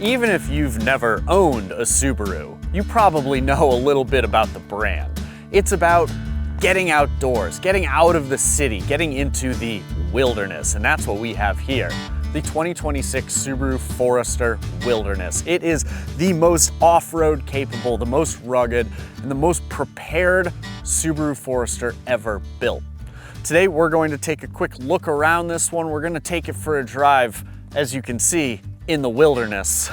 Even if you've never owned a Subaru, you probably know a little bit about the brand. It's about getting outdoors, getting out of the city, getting into the wilderness, and that's what we have here. The 2026 Subaru Forester Wilderness. It is the most off-road capable, the most rugged, and the most prepared Subaru Forester ever built. Today we're going to take a quick look around this one. We're going to take it for a drive, as you can see, in the wilderness.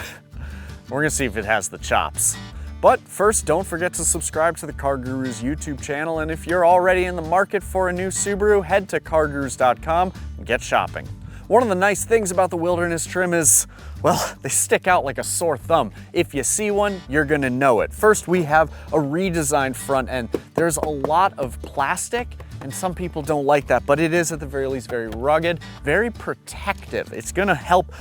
We're gonna see if it has the chops. But first, don't forget to subscribe to the CarGurus YouTube channel, and if you're already in the market for a new Subaru, head to cargurus.com and get shopping. One of the nice things about the wilderness trim is, well, they stick out like a sore thumb. If you see one, you're gonna know it. First, we have a redesigned front end. There's a lot of plastic, and some people don't like that, but it is at the very least very rugged, very protective. It's gonna help,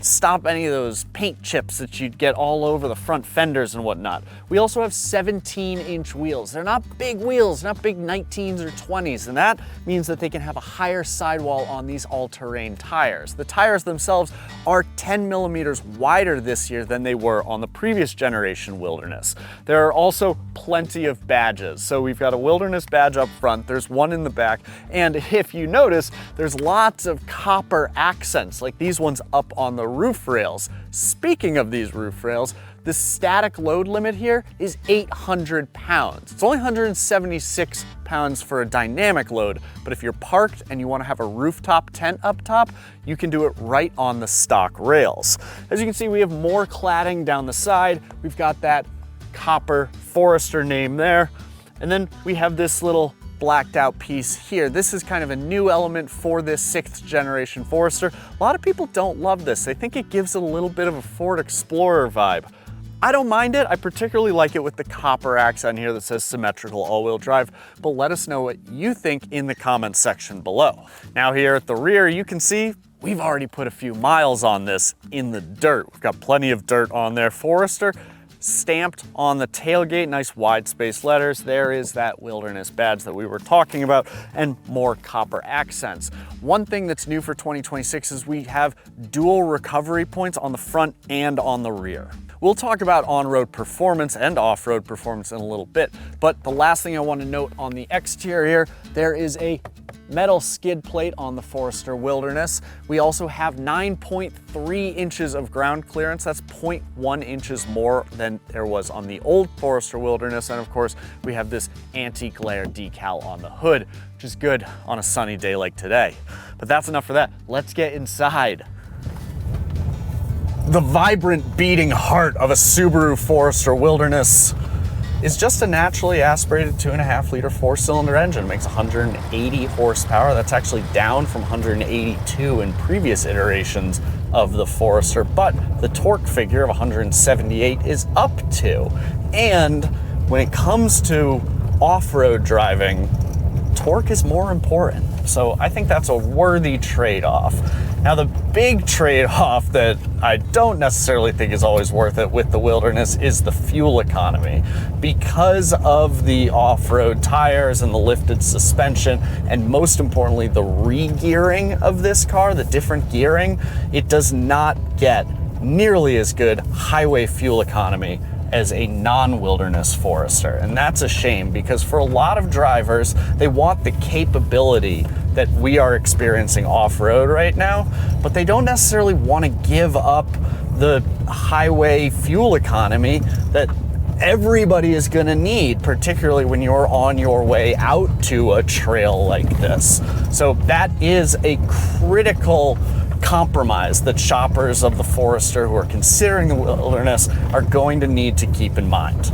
stop any of those paint chips that you'd get all over the front fenders and whatnot. We also have 17-inch wheels. They're not big wheels, not big 19s or 20s, and that means that they can have a higher sidewall on these all-terrain tires. The tires themselves are 10 millimeters wider this year than they were on the previous generation Wilderness. There are also plenty of badges. So we've got a Wilderness badge up front, there's one in the back, and if you notice, there's lots of copper accents, like these ones up on the roof rails. Speaking of these roof rails, the static load limit here is 800 pounds. It's only 176 pounds for a dynamic load, but if you're parked and you want to have a rooftop tent up top, you can do it right on the stock rails. As you can see, we have more cladding down the side. We've got that copper Forester name there. And then we have this little blacked out piece here. This is kind of a new element for this 6th generation Forester. A lot of people don't love this. They think it gives it a little bit of a Ford Explorer vibe. I don't mind it. I particularly like it with the copper accent here that says symmetrical all-wheel drive, but let us know what you think in the comments section below. Now here at the rear, you can see we've already put a few miles on this in the dirt. We've got plenty of dirt on there. Forester stamped on the tailgate, nice wide space letters. There is that Wilderness badge that we were talking about, and more copper accents. One thing that's new for 2026 is we have dual recovery points on the front and on the rear. We'll talk about on-road performance and off-road performance in a little bit, but the last thing I want to note on the exterior, there is a metal skid plate on the Forester Wilderness. We also have 9.3 inches of ground clearance. That's 0.1 inches more than there was on the old Forester Wilderness. And of course, we have this anti-glare decal on the hood, which is good on a sunny day like today. But that's enough for that. Let's get inside. The vibrant beating heart of a Subaru Forester Wilderness is just a naturally aspirated 2.5-liter 4-cylinder engine. It makes 180 horsepower. That's actually down from 182 in previous iterations of the Forester, but the torque figure of 178 is up to. And when it comes to off-road driving, torque is more important. So I think that's a worthy trade-off. Now the big trade-off that I don't necessarily think is always worth it with the Wilderness is the fuel economy. Because of the off-road tires and the lifted suspension, and most importantly, the re-gearing of this car, the different gearing, it does not get nearly as good highway fuel economy as a non-Wilderness Forester. And that's a shame, because for a lot of drivers, they want the capability that we are experiencing off-road right now, but they don't necessarily want to give up the highway fuel economy that everybody is going to need, particularly when you're on your way out to a trail like this. So that is a critical compromise that shoppers of the Forester who are considering the Wilderness are going to need to keep in mind.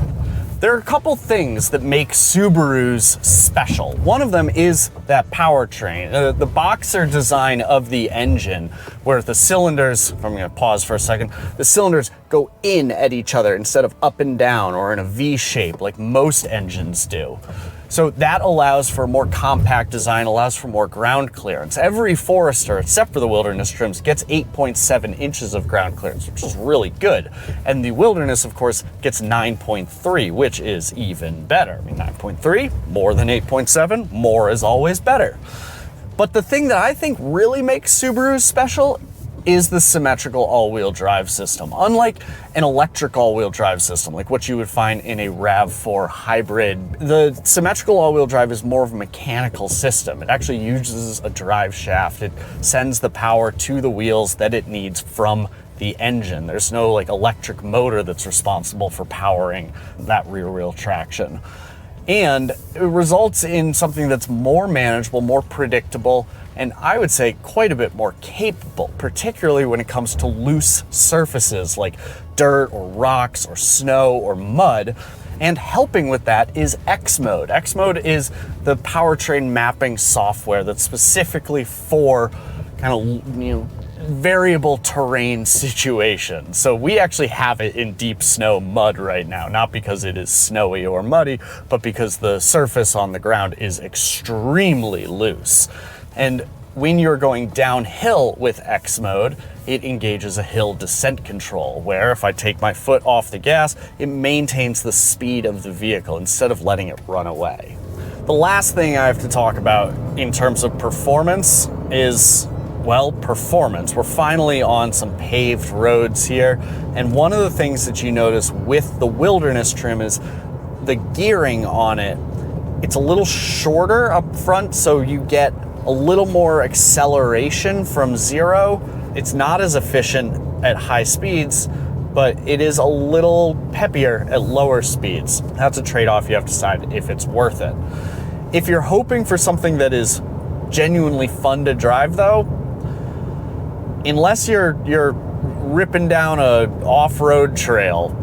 There are a couple things that make Subarus special. One of them is that powertrain, the boxer design of the engine, where the cylinders, I'm gonna pause for a second, the cylinders go in at each other instead of up and down or in a V shape like most engines do. So that allows for a more compact design, allows for more ground clearance. Every Forester, except for the Wilderness trims, gets 8.7 inches of ground clearance, which is really good. And the Wilderness, of course, gets 9.3, which is even better. I mean, 9.3, more than 8.7, more is always better. But the thing that I think really makes Subaru special is the symmetrical all-wheel drive system. Unlike an electric all-wheel drive system, like what you would find in a RAV4 hybrid, the symmetrical all-wheel drive is more of a mechanical system. It actually uses a drive shaft. It sends the power to the wheels that it needs from the engine. There's no like electric motor that's responsible for powering that rear wheel traction. And it results in something that's more manageable, more predictable, and I would say quite a bit more capable, particularly when it comes to loose surfaces like dirt or rocks or snow or mud. And helping with that is X-Mode. X-Mode is the powertrain mapping software that's specifically for kind of, variable terrain situations. So we actually have it in deep snow mud right now, not because it is snowy or muddy, but because the surface on the ground is extremely loose. And when you're going downhill with X-Mode, it engages a hill descent control, where if I take my foot off the gas, it maintains the speed of the vehicle instead of letting it run away. The last thing I have to talk about in terms of performance is, well, performance. We're finally on some paved roads here, and one of the things that you notice with the Wilderness trim is the gearing on it. It's a little shorter up front, so you get a little more acceleration from zero. It's not as efficient at high speeds, but it is a little peppier at lower speeds. That's a trade-off you have to decide if it's worth it. If you're hoping for something that is genuinely fun to drive though, unless you're ripping down a off-road trail,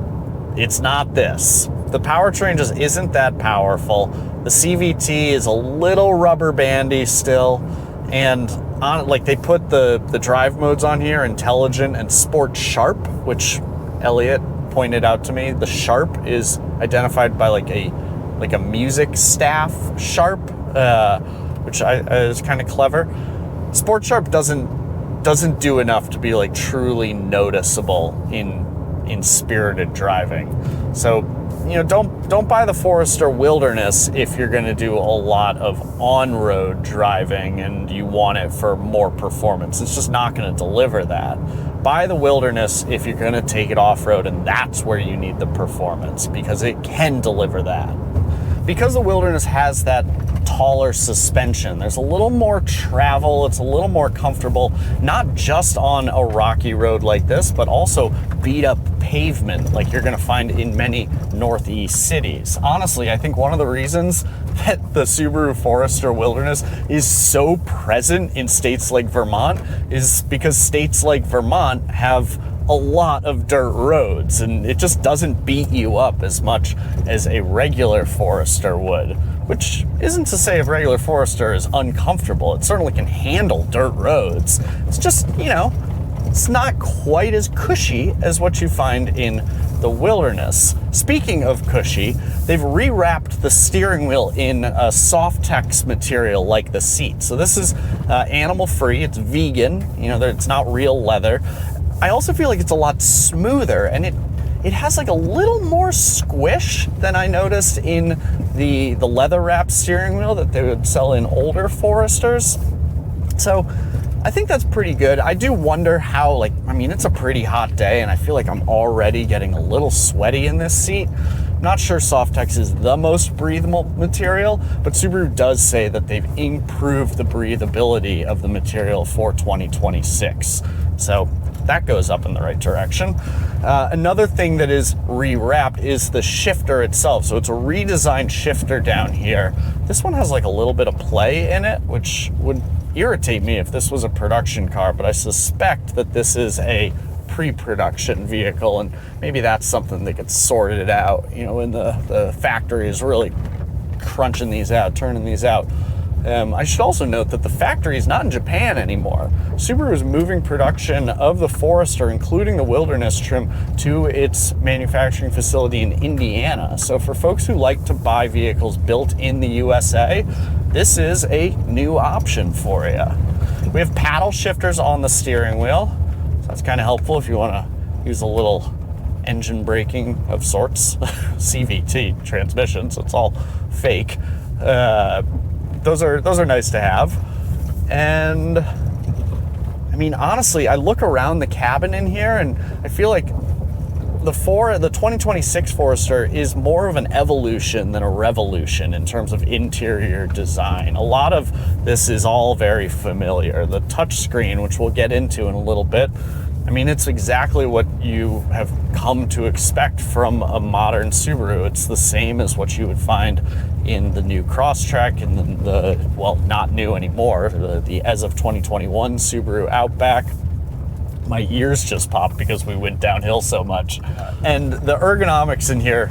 it's not this. The powertrain just isn't that powerful. The CVT is a little rubber bandy still, and they put the drive modes on here, Intelligent and Sport Sharp, which Elliot pointed out to me. The Sharp is identified by like a music staff sharp, which is kind of clever. Sport Sharp doesn't do enough to be like truly noticeable in spirited driving. So, don't buy the Forester Wilderness if you're going to do a lot of on-road driving and you want it for more performance. It's just not going to deliver that. Buy the Wilderness if you're going to take it off-road, and that's where you need the performance, because it can deliver that. Because the Wilderness has that taller suspension, there's a little more travel, it's a little more comfortable, not just on a rocky road like this, but also beat up pavement like you're gonna find in many Northeast cities. Honestly, I think one of the reasons that the Subaru Forester Wilderness is so present in states like Vermont is because states like Vermont have a lot of dirt roads, and it just doesn't beat you up as much as a regular Forester would. Which isn't to say a regular Forester is uncomfortable. It certainly can handle dirt roads. It's just, it's not quite as cushy as what you find in the Wilderness. Speaking of cushy, they've rewrapped the steering wheel in a Softex material like the seat. So this is animal-free, it's vegan, it's not real leather. I also feel like it's a lot smoother, and it has like a little more squish than I noticed in the leather wrapped steering wheel that they would sell in older Foresters. So I think that's pretty good. I do wonder how, it's a pretty hot day, and I feel like I'm already getting a little sweaty in this seat. I'm not sure Softex is the most breathable material, but Subaru does say that they've improved the breathability of the material for 2026. So that goes up in the right direction. Another thing that is rewrapped is the shifter itself. So it's a redesigned shifter down here. This one has like a little bit of play in it, which would irritate me if this was a production car, but I suspect that this is a pre-production vehicle, and maybe that's something that gets sorted out, when the factory is really crunching these out, turning these out. I should also note that the factory is not in Japan anymore. Subaru is moving production of the Forester, including the Wilderness trim, to its manufacturing facility in Indiana. So for folks who like to buy vehicles built in the USA, this is a new option for you. We have paddle shifters on the steering wheel. So that's kind of helpful if you want to use a little engine braking of sorts. CVT transmission, so it's all fake. Those are nice to have. And I mean, honestly, I look around the cabin in here and I feel like the 2026 Forester is more of an evolution than a revolution in terms of interior design. A lot of this is all very familiar. The touchscreen, which we'll get into in a little bit, I mean, it's exactly what you have come to expect from a modern Subaru. It's the same as what you would find in the new Crosstrek and well, not new anymore, the as of 2021 Subaru Outback. My ears just popped because we went downhill so much. And the ergonomics in here,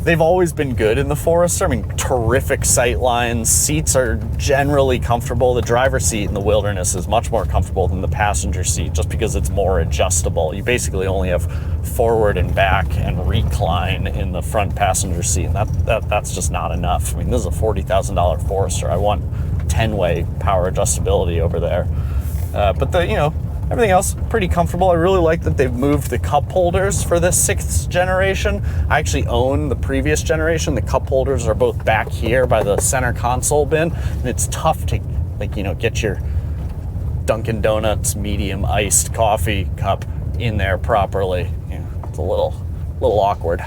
they've always been good in the Forester. I mean, terrific sight lines. Seats are generally comfortable. The driver's seat in the Wilderness is much more comfortable than the passenger seat just because it's more adjustable. You basically only have forward and back and recline in the front passenger seat, and that's just not enough. I mean, this is a $40,000 Forester. I want 10-way power adjustability over there. But everything else, pretty comfortable. I really like that they've moved the cup holders for this 6th generation. I actually own the previous generation. The cup holders are both back here by the center console bin, and it's tough to, get your Dunkin' Donuts medium iced coffee cup in there properly. It's a little awkward.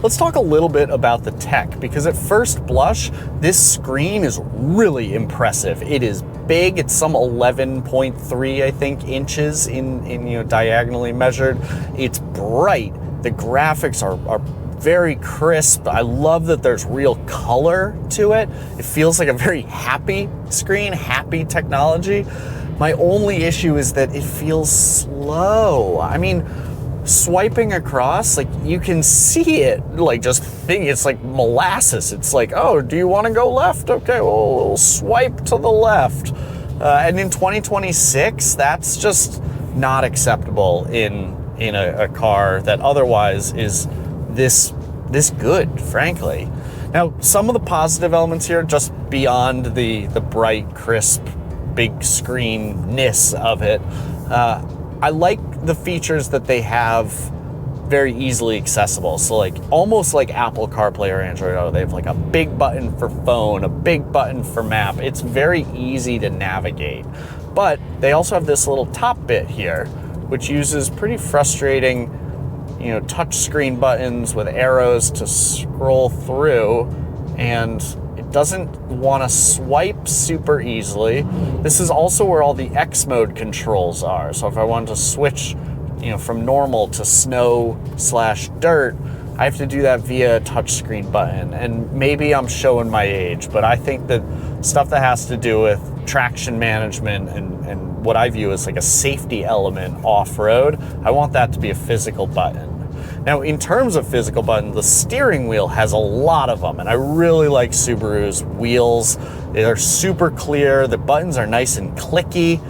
Let's talk a little bit about the tech, because at first blush, this screen is really impressive. It is big. It's some 11.3, I think, inches in diagonally measured. It's bright. The graphics are very crisp. I love that there's real color to it. It feels like a very happy screen, happy technology. My only issue is that it feels slow. I mean, swiping across, you can see it, it's like molasses. It's like, oh, do you want to go left? Okay, well, we'll swipe to the left. And in 2026, that's just not acceptable in a car that otherwise is this good, frankly. Now, some of the positive elements here, just beyond the bright, crisp, big screen-ness of it, I like the features that they have very easily accessible. So almost like Apple CarPlay or Android Auto, they have a big button for phone, a big button for map. It's very easy to navigate. But they also have this little top bit here, which uses pretty frustrating, touch screen buttons with arrows to scroll through, and it doesn't want to swipe super easily. This is also where all the X mode controls are. So if I wanted to switch, from normal to snow/dirt, I have to do that via a touchscreen button. And maybe I'm showing my age, but I think that stuff that has to do with traction management and what I view as a safety element off-road, I want that to be a physical button. Now, in terms of physical buttons, the steering wheel has a lot of them, and I really like Subaru's wheels. They're super clear. The buttons are nice and clicky.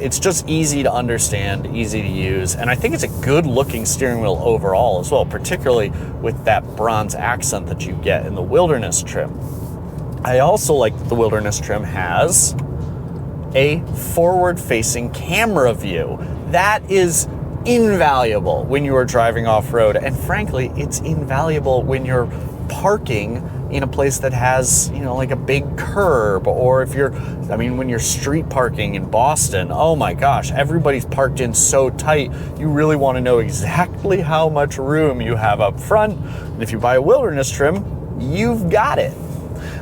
It's just easy to understand, easy to use, and I think it's a good-looking steering wheel overall as well, particularly with that bronze accent that you get in the Wilderness trim. I also like that the Wilderness trim has a forward-facing camera view. That is invaluable when you are driving off-road, and frankly, it's invaluable when you're parking in a place that has, a big curb, or when you're street parking in Boston, oh my gosh, everybody's parked in so tight, you really want to know exactly how much room you have up front, and if you buy a Wilderness trim, you've got it.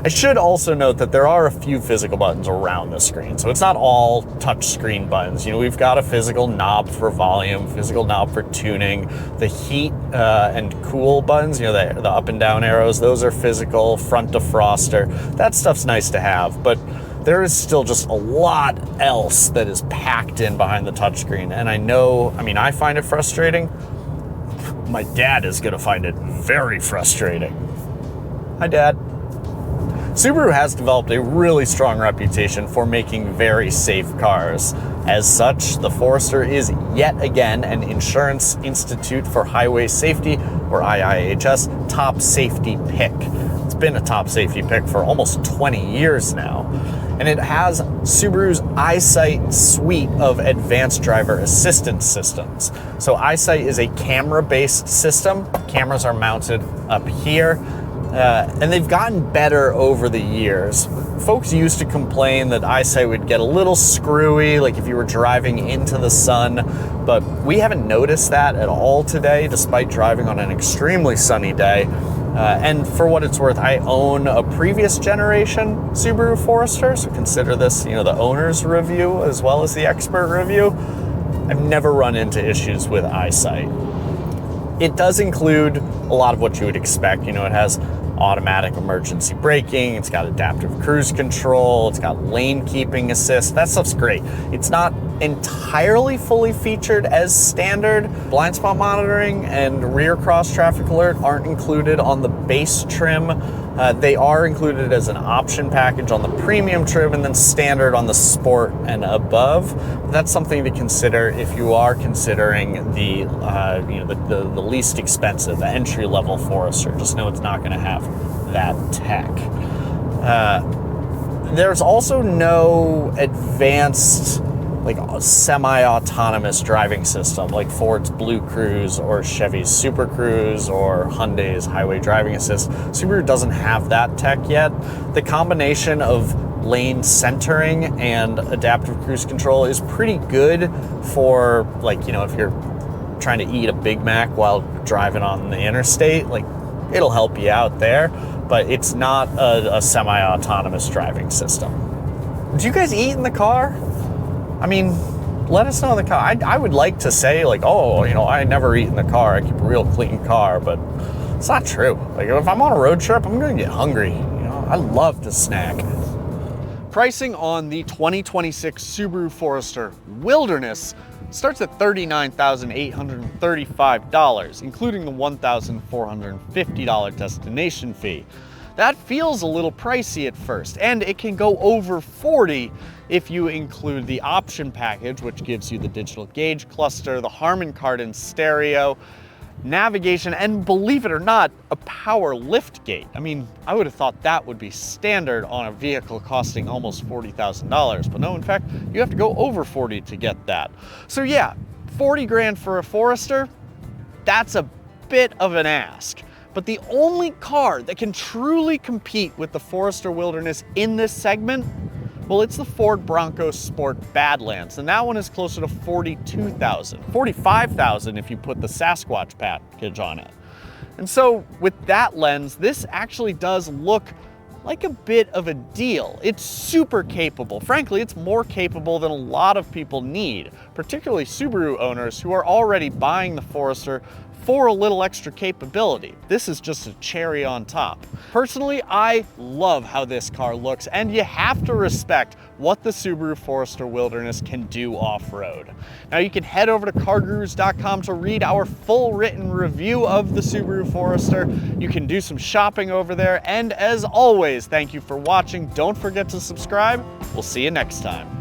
I should also note that there are a few physical buttons around the screen, so it's not all touch screen buttons. We've got a physical knob for volume, physical knob for tuning, the heat and cool buttons, the up and down arrows, those are physical, front defroster. That stuff's nice to have, but there is still just a lot else that is packed in behind the touchscreen, and I find it frustrating. My dad is going to find it very frustrating. Hi, Dad. Subaru has developed a really strong reputation for making very safe cars. As such, the Forester is yet again an Insurance Institute for Highway Safety, or IIHS, top safety pick. It's been a top safety pick for almost 20 years now. And it has Subaru's EyeSight suite of advanced driver assistance systems. So EyeSight is a camera-based system. Cameras are mounted up here. And they've gotten better over the years. folks used to complain that eyesight would get a little screwy, like if you were driving into the sun, but we haven't noticed that at all today, despite driving on an extremely sunny day. And for what it's worth, I own a previous generation Subaru Forester, so consider this, the owner's review as well as the expert review. I've never run into issues with eyesight. It does include a lot of what you would expect. It has automatic emergency braking, it's got adaptive cruise control, it's got lane keeping assist. That stuff's great. It's not entirely fully featured as standard. Blind spot monitoring and rear cross traffic alert aren't included on the base trim. They are included as an option package on the premium trim and then standard on the sport and above. That's something to consider if you are considering the least expensive, the entry-level Forester. Just know it's not going to have that tech. There's also no advanced semi-autonomous driving system like Ford's Blue Cruise or Chevy's Super Cruise or Hyundai's Highway Driving Assist. Subaru doesn't have that tech yet. The combination of lane centering and adaptive cruise control is pretty good for if you're trying to eat a Big Mac while driving on the interstate, it'll help you out there, but it's not a semi-autonomous driving system. Do you guys eat in the car? I mean, let us know in the car. I would like to say I never eat in the car. I keep a real clean car, but it's not true. If I'm on a road trip, I'm gonna get hungry. I love to snack. Pricing on the 2026 Subaru Forester Wilderness starts at $39,835, including the $1,450 destination fee. That feels a little pricey at first, and it can go over $40 if you include the option package, which gives you the digital gauge cluster, the Harman Kardon stereo, navigation, and believe it or not, a power lift gate. I mean, I would have thought that would be standard on a vehicle costing almost $40,000, but no, in fact, you have to go over 40 to get that. So yeah, 40 grand for a Forester, that's a bit of an ask. But the only car that can truly compete with the Forester Wilderness in this segment, well, it's the Ford Bronco Sport Badlands, and that one is closer to $42,000, $45,000 if you put the Sasquatch package on it. And so with that lens, this actually does look like a bit of a deal. It's super capable. Frankly, it's more capable than a lot of people need, particularly Subaru owners who are already buying the Forester for a little extra capability. This is just a cherry on top. Personally, I love how this car looks, and you have to respect what the Subaru Forester Wilderness can do off-road. Now you can head over to CarGurus.com to read our full written review of the Subaru Forester. You can do some shopping over there, and as always, thank you for watching. Don't forget to subscribe. We'll see you next time.